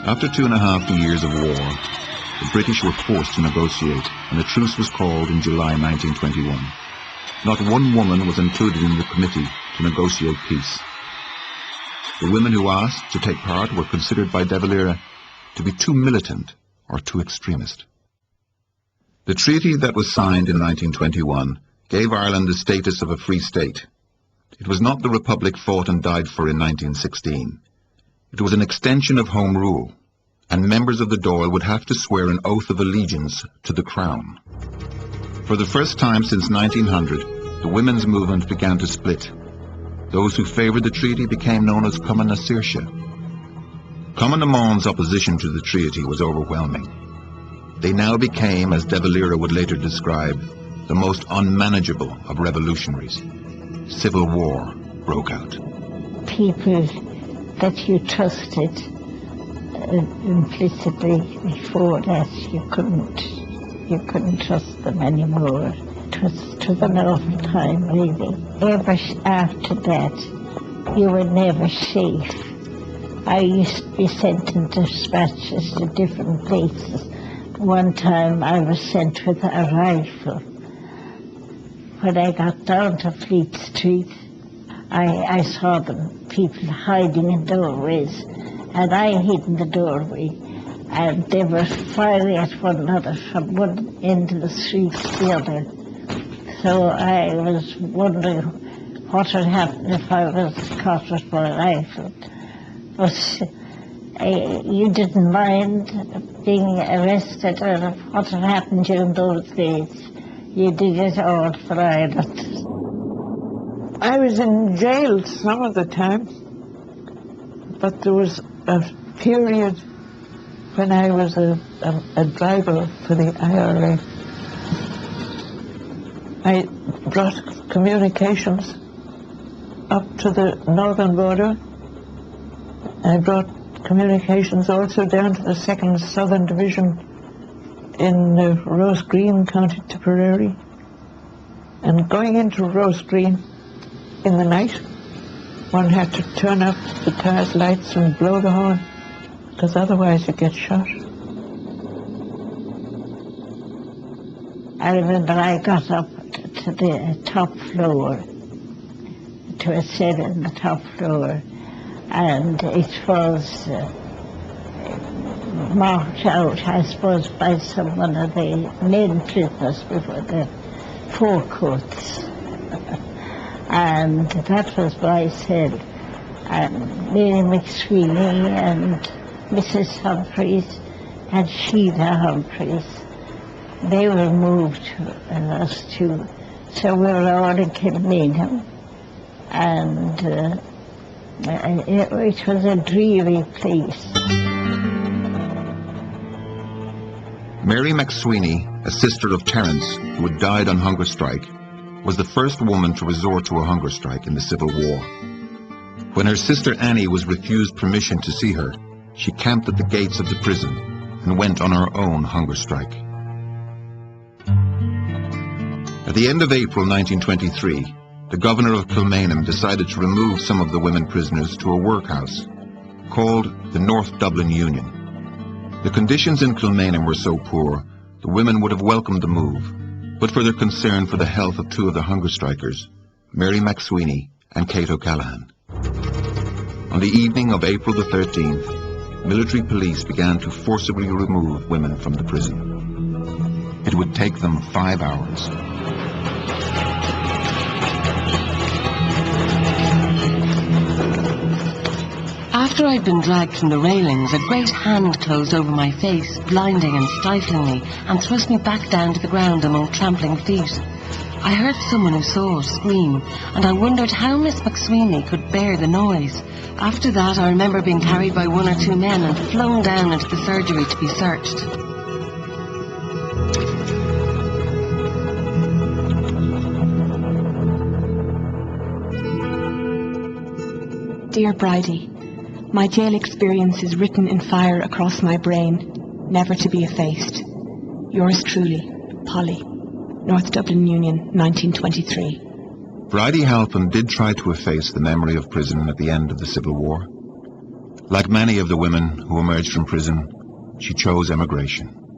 After 2.5 years of war, the British were forced to negotiate, and a truce was called in July 1921. Not one woman was included in the committee to negotiate peace. The women who asked to take part were considered by DeValera to be too militant or too extremist. The treaty that was signed in 1921 gave Ireland the status of a free state. It was not the republic fought and died for in 1916. It was an extension of Home Rule, and members of the Dáil would have to swear an oath of allegiance to the Crown. For the first time since 1900, the women's movement began to split. Those who favoured the treaty became known as Cumann. Cumann opposition to the treaty was overwhelming. They now became, as DeValera would later describe, the most unmanageable of revolutionaries. Civil war broke out. People that you trusted implicitly before that, you couldn't trust them anymore. It was an awful time, really. Ever after that, you were never safe. I used to be sent in dispatches to different places. One time I was sent with a rifle. When I got down to Fleet Street, I saw them, people hiding in doorways, and I hid in the doorway, and they were firing at one another from one end of the street to the other. So I was wondering what would happen if I was caught with my rifle. But you didn't mind being arrested or what had happened during those days. You did it all for Ireland. I was in jail some of the time, but there was a period when I was a driver for the IRA. I brought communications up to the northern border. I brought communications also down to the 2nd Southern Division in Rose Green, County Tipperary. And going into Rose Green in the night, one had to turn up the car's lights and blow the horn, because otherwise you get shot. I remember I got up to the top floor, to a cell in the top floor, and it was marked out, I suppose, by some one of the men prisoners before the forecourts. And that was my cell. And Mary McSwiney and Mrs. Humphreys and Sheila Humphreys, they were moved to us too. So we were all in Kilmainham, and it was a dreary place. Mary McSwiney, a sister of Terence, who had died on hunger strike, was the first woman to resort to a hunger strike in the Civil War. When her sister Annie was refused permission to see her, she camped at the gates of the prison and went on her own hunger strike. At the end of April 1923, the governor of Kilmainham decided to remove some of the women prisoners to a workhouse called the North Dublin Union. The conditions in Kilmainham were so poor, the women would have welcomed the move, but for their concern for the health of two of the hunger strikers, Mary McSwiney and Kate O'Callaghan. On the evening of April the 13th, military police began to forcibly remove women from the prison. It would take them 5 hours. After I'd been dragged from the railings, a great hand closed over my face, blinding and stifling me, and thrust me back down to the ground among trampling feet. I heard someone who saw us scream, and I wondered how Miss McSwiney could bear the noise. After that, I remember being carried by 1 or 2 men and flown down into the surgery to be searched. Dear Bridie, my jail experience is written in fire across my brain, never to be effaced. Yours truly, Polly. North Dublin Union, 1923. Bridie Halpin did try to efface the memory of prison at the end of the Civil War. Like many of the women who emerged from prison, she chose emigration.